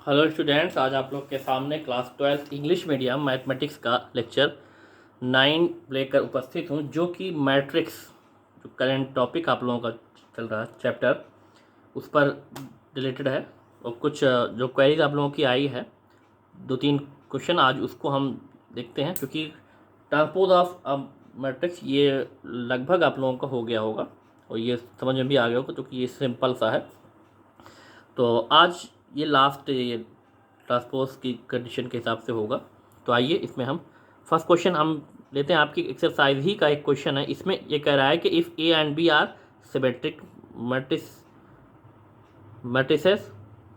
Hello students, आज आप लोग के सामने क्लास 12 इंग्लिश मीडियम मैथमेटिक्स का लेक्चर 9 लेकर उपस्थित हूँ, जो कि मैट्रिक्स जो करंट टॉपिक आप लोगों का चल रहा है चैप्टर उस पर रिलेटेड है। और कुछ जो क्वेरीज आप लोगों की आई है, 2-3 क्वेश्चन आज उसको हम देखते हैं, क्योंकि ट्रांसपोज ऑफ मैट्रिक्स ये लगभग आप लोगों का हो गया होगा और ये समझ में भी आ गया होगा, क्योंकि ये सिंपल सा है। तो आज ये लास्ट ये ट्रांसपोज की कंडीशन के हिसाब से होगा। तो आइए इसमें हम फर्स्ट क्वेश्चन हम लेते हैं। आपकी एक्सरसाइज ही का एक क्वेश्चन है। इसमें ये कह रहा है कि if A and B are symmetric matrices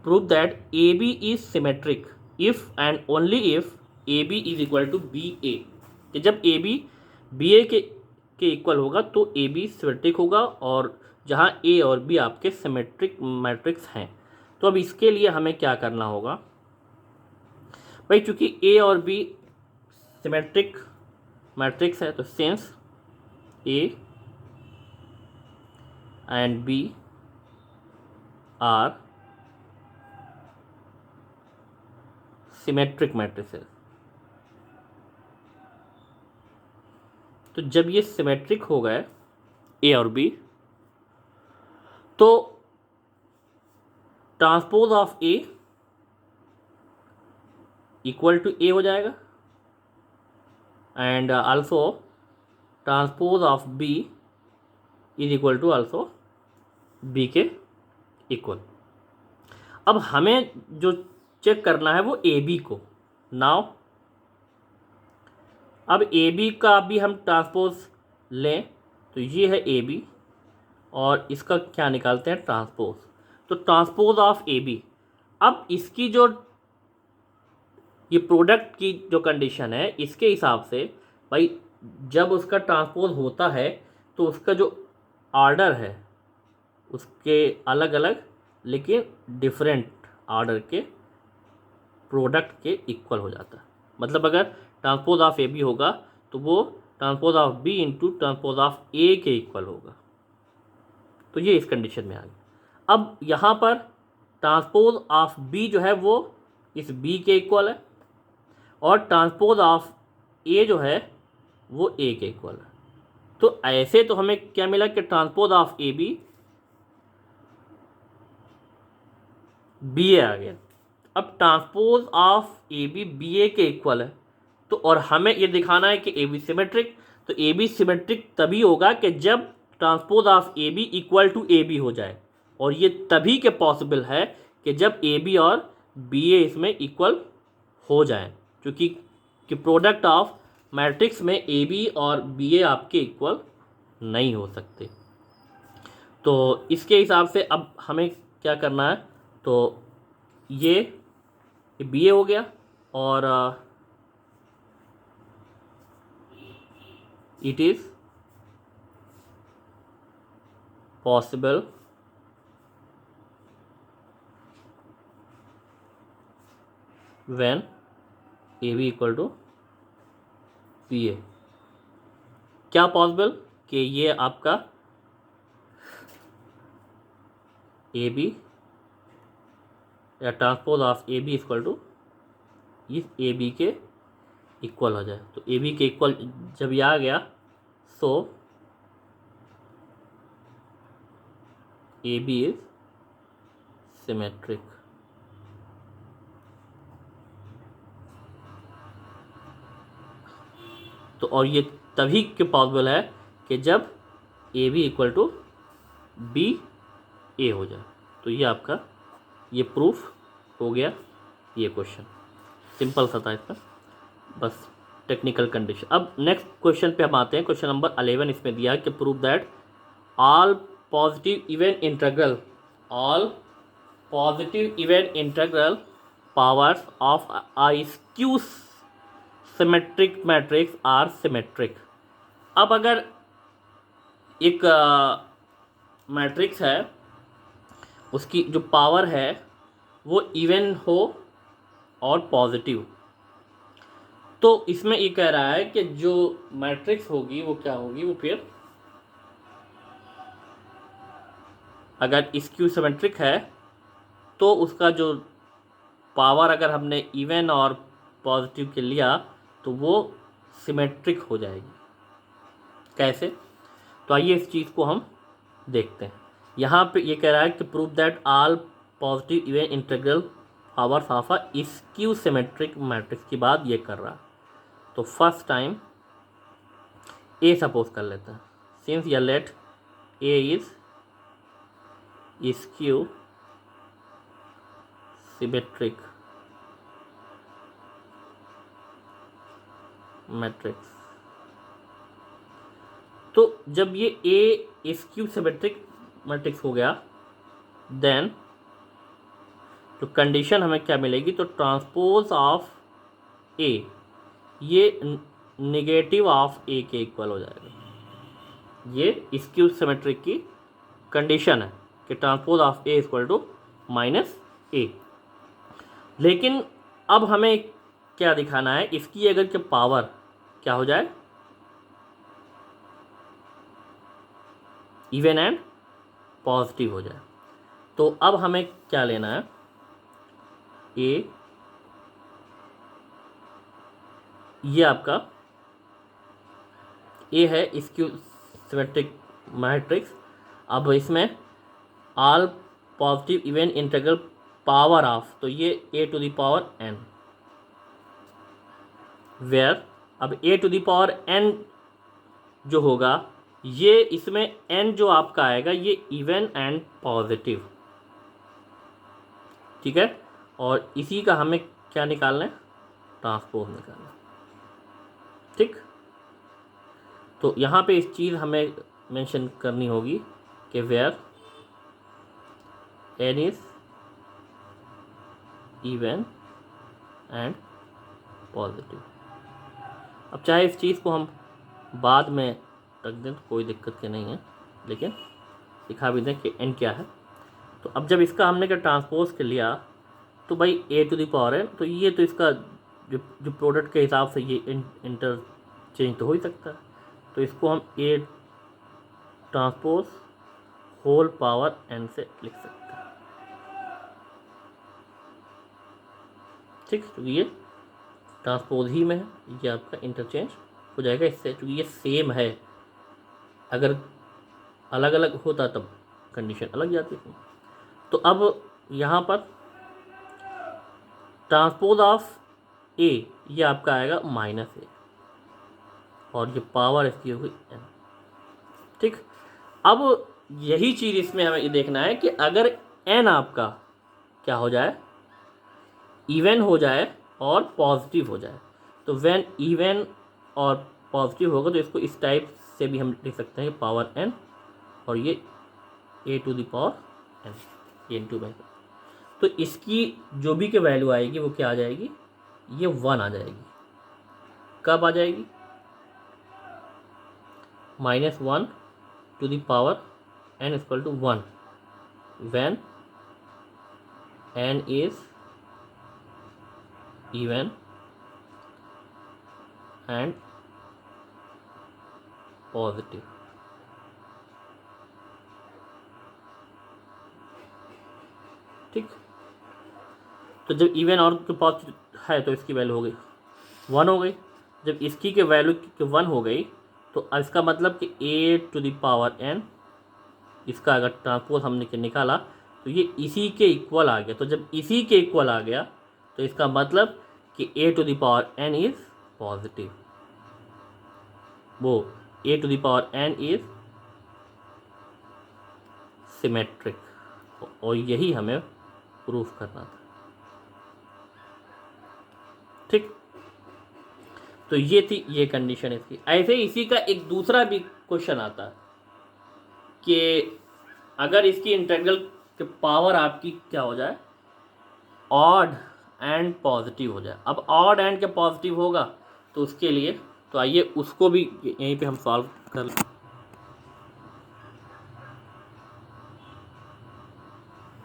prove that A B is symmetric if and only if A B is equal to B A, कि जब ए बी ए के इक्वल होगा तो ए बी सिमेट्रिक होगा, और जहाँ ए और B आपके सिमेट्रिक मैट्रिक्स हैं। तो अब इसके लिए हमें क्या करना होगा भाई, चूंकि ए और बी सिमेट्रिक मैट्रिक्स है, तो since A and B are symmetric matrices, तो जब ये सिमेट्रिक हो गए ए और बी, तो transpose of A equal to A हो जाएगा, and also transpose of B is equal to also B के इक्वल। अब हमें जो चेक करना है वो ए बी को। नाउ अब ए बी का भी हम ट्रांसपोज लें, तो ये है ए बी और इसका क्या निकालते हैं ट्रांसपोज। तो ट्रांसपोज ऑफ ए बी, अब इसकी जो ये प्रोडक्ट की जो कंडीशन है, इसके हिसाब से भाई जब उसका ट्रांसपोज होता है तो उसका जो आर्डर है उसके अलग अलग लेकिन डिफरेंट आर्डर के प्रोडक्ट के इक्वल हो जाता है। मतलब अगर ट्रांसपोज ऑफ ए बी होगा तो वो transpose of B into transpose of A के इक्वल होगा। तो ये इस कंडीशन में आ गया। अब यहाँ पर ट्रांसपोज ऑफ बी जो है वो इस बी के इक्वल है, और ट्रांसपोज ऑफ ए जो है वो ए के इक्वल है। तो ऐसे तो हमें क्या मिला कि transpose of A B B A आ गया। अब transpose of A B A के इक्वल है, तो और हमें ये दिखाना है कि ए बी सिमेट्रिक। तो ए बी सिमेट्रिक तभी होगा कि जब transpose of A B equal to A B हो जाए, और ये तभी के पॉसिबल है कि जब ए बी और बी ए इसमें इक्वल हो जाए, क्योंकि कि प्रोडक्ट ऑफ मैट्रिक्स में ए बी और बी ए आपके इक्वल नहीं हो सकते। तो इसके हिसाब से अब हमें क्या करना है, तो ये बी ए हो गया, और it is possible when AB equal to B A. क्या पॉसिबल कि ये आपका ए बी या transpose of A B equal to इस ए बी के इक्वल हो जाए। तो ए बी के इक्वल जब ये आ गया, so A B is symmetric. तो और ये तभी के पॉसिबल है कि जब A B equal to B A हो जाए। तो ये आपका ये प्रूफ हो गया। ये क्वेश्चन सिंपल सा था, इसमें बस टेक्निकल कंडीशन। अब नेक्स्ट क्वेश्चन पे हम आते हैं। क्वेश्चन नंबर 11 इसमें दिया है कि prove that all positive even integral powers of a skew symmetric matrix are symmetric. अब अगर एक मैट्रिक्स है, उसकी जो पावर है वो इवन हो और पॉजिटिव, तो इसमें ये कह रहा है कि जो मैट्रिक्स होगी वो क्या होगी, वो फिर अगर स्क्यू सिमेट्रिक है तो उसका जो पावर अगर हमने इवन और पॉजिटिव के लिया तो वो सिमेट्रिक हो जाएगी। कैसे? तो आइए इस चीज़ को हम देखते हैं। यहाँ पे ये कह रहा है कि prove that all positive even integral powers of a skew symmetric matrix की बात ये कर रहा। तो फर्स्ट टाइम ए सपोज कर लेते हैं। सिंस या let A is skew symmetric matrix. तो जब ये ए स्क्यू सिमेट्रिक मैट्रिक्स हो गया, देन तो कंडीशन हमें क्या मिलेगी? तो ट्रांसपोज ऑफ ए ये नेगेटिव ऑफ ए के इक्वल हो जाएगा। ये स्क्यू सिमेट्रिक की कंडीशन है कि transpose of A equal to minus A. लेकिन अब हमें क्या दिखाना है? इसकी अगर के पावर क्या हो जाए? इवन एंड पॉजिटिव हो जाए। तो अब हमें क्या लेना है? ए ये आपका ए है स्क्यू सिमेट्रिक मैट्रिक्स। अब इसमें all positive even integral power of, तो ये A to the power N, where अब A to the power N जो होगा ये इसमें एन जो आपका आएगा ये इवन एंड पॉजिटिव, ठीक है। और इसी का हमें क्या निकालना है? ट्रांसपोज निकालना है, ठीक। तो यहाँ पे इस चीज़ हमें मेंशन करनी होगी कि where N is even and positive. अब चाहे इस चीज़ को हम बाद में रख दें तो कोई दिक्कत की नहीं है, लेकिन दिखा भी दें कि एन क्या है। तो अब जब इसका हमने क्या ट्रांसपोज कर लिया तो भाई ए टू द पावर है, तो ये तो इसका जो प्रोडक्ट के हिसाब से ये इंटरचेंज तो हो ही सकता है। तो इसको हम A transpose whole power N से लिख सकते हैं, ठीक। तो ये ट्रांसपोज ही में है, ये आपका इंटरचेंज हो जाएगा इससे, क्योंकि ये सेम है। अगर अलग अलग होता तब कंडीशन अलग जाती थी। तो अब यहाँ पर ट्रांसपोज ऑफ ए ये आपका आएगा माइनस ए और ये पावर इसकी होगी एन, ठीक। अब यही चीज़ इसमें हमें ये देखना है कि अगर एन आपका क्या हो जाए? इवन हो जाए और पॉजिटिव हो जाए। तो व्हेन इवन और पॉजिटिव होगा तो इसको इस टाइप से भी हम लिख सकते हैं पावर एन और ये A to the power N, N two by. तो इसकी जो भी की वैल्यू आएगी वो क्या आ जाएगी? ये 1 आ जाएगी। कब आ जाएगी? -1 to the power N equal to 1 when N is even and positive, ठीक। तो जब इवन और के पास है तो इसकी वैल्यू हो गई 1 हो गई। जब इसकी के वैल्यू 1 हो गई तो इसका मतलब कि A to the power N, इसका अगर ट्रांसपोज हमने निकाला तो ये इसी के इक्वल आ गया। तो जब इसी के इक्वल आ गया तो इसका मतलब कि A to the power N is positive, वो A to the power N is symmetric, और यही हमें प्रूफ करना था, ठीक। तो ये थी ये कंडीशन इसकी। ऐसे इसी का एक दूसरा भी क्वेश्चन आता है कि अगर इसकी इंटीग्रल के पावर आपकी क्या हो जाए? ऑड एंड पॉजिटिव हो जाए। अब ऑड एंड के पॉजिटिव होगा तो उसके लिए तो आइए उसको भी यहीं पे हम सॉल्व कर लें।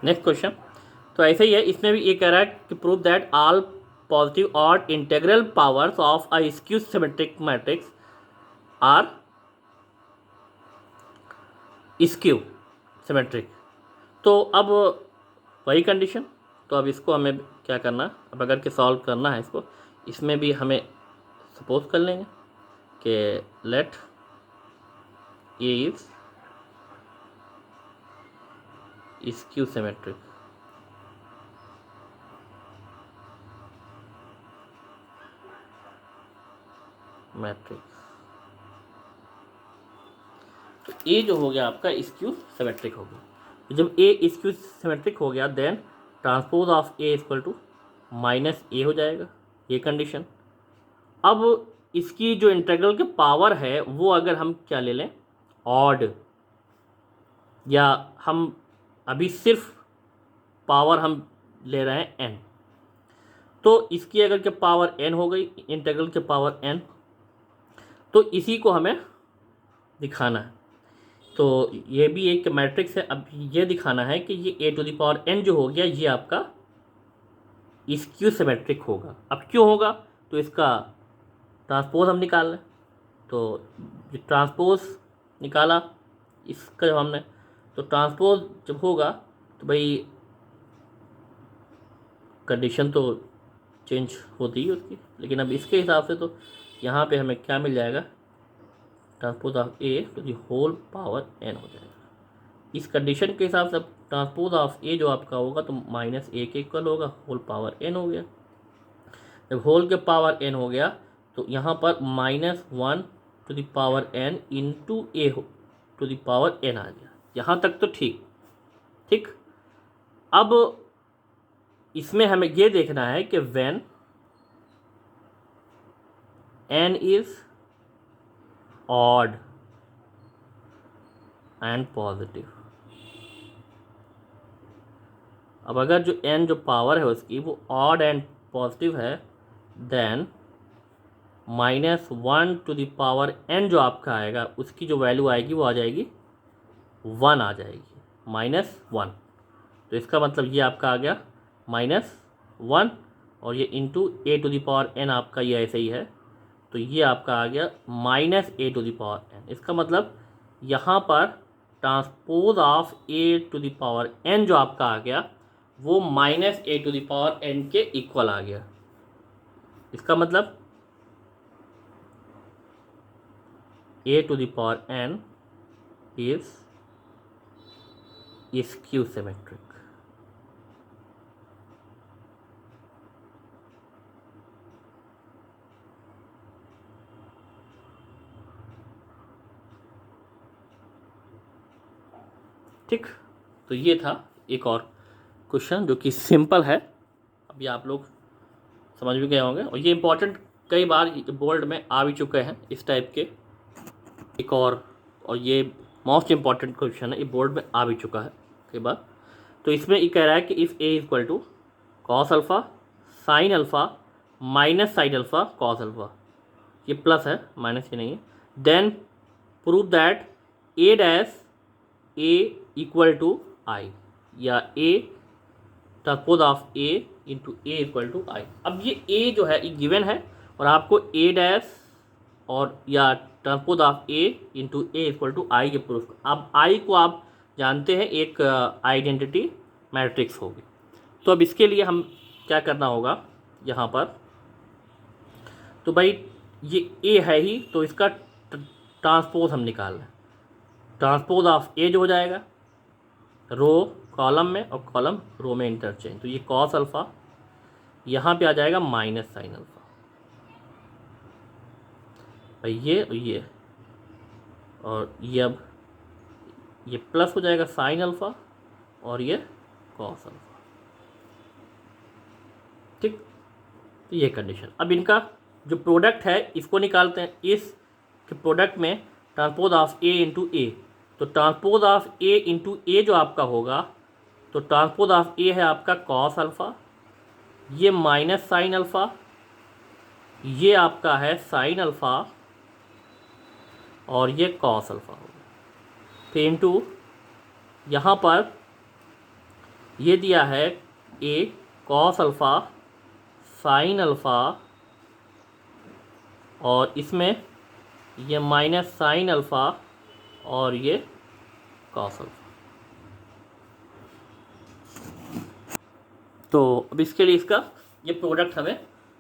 नेक्स्ट क्वेश्चन तो ऐसे ही है, इसमें भी ये कह रहा है कि prove that all positive odd integral powers of a skew symmetric matrix are skew symmetric. तो अब वही कंडीशन तो अब इसको हमें क्या करना, अब अगर के सॉल्व करना है इसको, इसमें भी हमें सपोज कर लेंगे कि let A is skew symmetric. Matrix तो ए जो हो गया आपका स्क्यू सिमेट्रिक हो गया। जब ए स्क्यू सिमेट्रिक हो गया then transpose of A equal to minus A हो जाएगा, ये कंडीशन। अब इसकी जो इंटीग्रल के पावर है वो अगर हम क्या ले लें, ऑड, या हम अभी सिर्फ पावर हम ले रहे हैं n, तो इसकी अगर के पावर n हो गई, इंटीग्रल के पावर n, तो इसी को हमें दिखाना है। तो ये भी एक मैट्रिक्स है। अब ये दिखाना है कि ये a to the power n जो हो गया ये आपका स्क्यू सिमेट्रिक होगा। अब क्यों होगा, तो इसका ट्रांसपोज हम निकाल लें। तो ट्रांसपोज निकाला इसका जब हमने, तो ट्रांसपोज जब होगा तो भाई कंडीशन तो चेंज होती है उसकी, लेकिन अब इसके हिसाब से तो यहाँ पे हमें क्या मिल जाएगा, transpose of A to the whole power n हो जाएगा। इस कंडीशन के हिसाब से अब ट्रांसपोज ऑफ ए जो आपका होगा तो माइनस ए के इक्वल होगा, होल पावर n हो गया। जब होल के पावर n हो गया तो यहाँ पर -1 to the power n into A to the power n आ गया। यहाँ तक तो ठीक ठीक। अब इसमें हमें ये देखना है कि when n is odd and positive. अब अगर जो n जो पावर है उसकी वो ऑड एंड पॉजिटिव है then -1 to the power n जो आपका आएगा उसकी जो वैल्यू आएगी वो आ जाएगी 1 आ जाएगी, -1। तो इसका मतलब ये आपका आ गया -1 और ये into A to the power n आपका ये ऐसे ही है, तो ये आपका आ गया -a to the power n। इसका मतलब यहाँ पर transpose of a to the power n जो आपका आ गया वो -a to the power n के इक्वल आ गया। इसका मतलब a to the power n is skew symmetric. ठीक, तो ये था एक और क्वेश्चन जो कि सिंपल है, अभी आप लोग समझ भी गए होंगे। और ये इंपॉर्टेंट कई बार बोर्ड में आ भी चुके हैं इस टाइप के एक और ये मोस्ट इम्पॉर्टेंट क्वेश्चन है, ये बोर्ड में आ भी चुका है कई बार। तो इसमें ये कह रहा है कि if A equal to cos alpha sine alpha minus sine alpha cos alpha, ये प्लस है माइनस ये नहीं है, then prove that A dash A equal to I, या A transpose of A into A equal to I. अब ये ए जो है ये गिवन है और आपको ए डैश और या transpose of A into A equal to I ये प्रूफ। अब आई को आप जानते हैं एक आइडेंटिटी मैट्रिक्स होगी। तो अब इसके लिए हम क्या करना होगा यहाँ पर, तो भाई ये ए है ही तो इसका ट्रांसपोज हम निकाल लें। ट्रांसपोज ऑफ ए जो हो जाएगा रो कॉलम में और कॉलम रो में इंटरचेंज, तो ये कॉस अल्फ़ा यहाँ पे आ जाएगा माइनस साइन अल्फ़ा, भाई ये और ये अब ये प्लस हो जाएगा साइन अल्फ़ा और ये कॉस अल्फ़ा। ठीक, तो ये कंडीशन। अब इनका जो प्रोडक्ट है इसको निकालते हैं। इस प्रोडक्ट में ट्रांसपोज ऑफ ए इंटू ए, तो ट्रांसपोज ऑफ ए इंटू ए जो आपका होगा तो ट्रांसपोज ऑफ ए है आपका कॉस अल्फ़ा, ये माइनस साइन अल्फ़ा, ये आपका है साइन अल्फ़ा और ये कॉस अल्फ़ा होगा। फिर इंटू यहाँ पर ये दिया है ए कॉस अल्फ़ा साइन अल्फ़ा और इसमें ये माइनस साइन अल्फ़ा और ये कॉस अल्फ़ा। तो अब इसके लिए इसका ये प्रोडक्ट हमें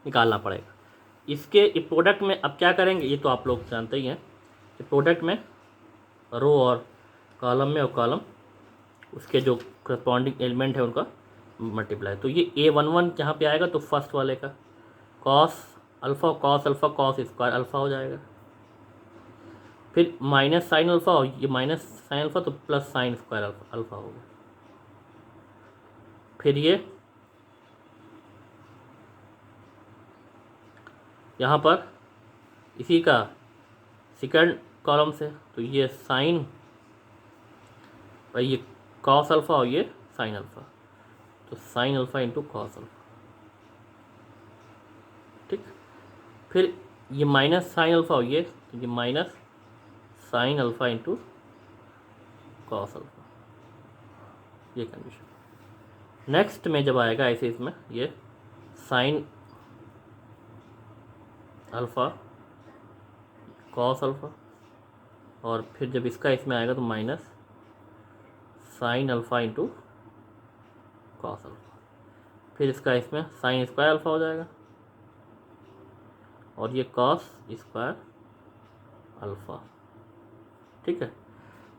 निकालना पड़ेगा। इसके प्रोडक्ट में अब क्या करेंगे, ये तो आप लोग जानते ही हैं कि प्रोडक्ट में रो और कॉलम में और कॉलम उसके जो करस्पॉन्डिंग एलिमेंट है उनका मल्टीप्लाई। तो ये A11 जहाँ पे आएगा तो फर्स्ट वाले का cos alpha cos square alpha हो जाएगा, फिर माइनस साइन अल्फ़ा और ये माइनस साइन अल्फ़ा तो प्लस साइन स्क्वायर अल्फ़ा होगा, फिर ये यहाँ पर इसी का सेकंड कॉलम से तो ये साइन और ये कॉस अल्फ़ा और ये साइन अल्फ़ा, तो sine alpha into cos alpha, ठीक। फिर ये माइनस साइन अल्फ़ा और ये तो ये minus sine alpha into cos alpha, ये कंडीशन। नेक्स्ट में जब आएगा ऐसे इसमें ये साइन अल्फ़ा कॉस अल्फ़ा और फिर जब इसका इसमें आएगा तो minus sine alpha into cos alpha, फिर इसका इसमें साइन स्क्वायर अल्फ़ा हो जाएगा और ये कॉस स्क्वायर अल्फ़ा, ठीक है।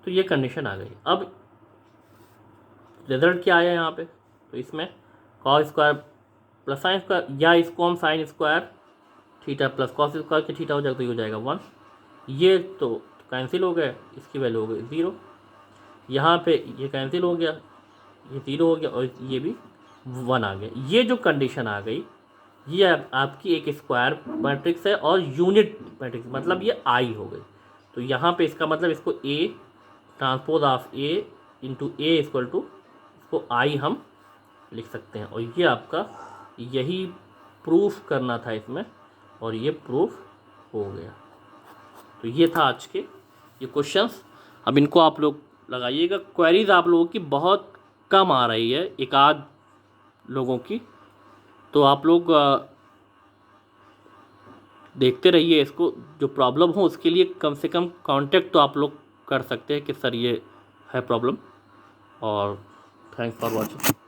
तो ये कंडीशन आ गई। अब रिजल्ट क्या आया यहाँ पे, तो इसमें cos square plus sine square या इसको हम sine square theta plus cos square के थीटा हो जाएगा तो ये हो जाएगा 1, ये तो कैंसिल हो गया, इसकी वैल्यू हो गई 0, यहाँ पे ये कैंसिल हो गया, ये 0 हो गया और ये भी 1 आ गया। ये जो कंडीशन आ गई ये आपकी एक स्क्वायर मैट्रिक्स है और यूनिट मैट्रिक्स, मतलब ये आई हो गई। तो यहाँ पे इसका मतलब इसको A transpose of A into A equal to इसको आई हम लिख सकते हैं, और ये आपका यही प्रूफ करना था इसमें और ये प्रूफ हो गया। तो ये था आज के ये क्वेश्चंस। अब इनको आप लोग लगाइएगा। क्वेरीज आप लोगों की बहुत कम आ रही है, एक आध लोगों की, तो आप लोग देखते रहिए इसको। जो प्रॉब्लम हो उसके लिए कम से कम कांटेक्ट तो आप लोग कर सकते हैं कि सर ये है प्रॉब्लम। और थैंक्स फॉर वॉचिंग।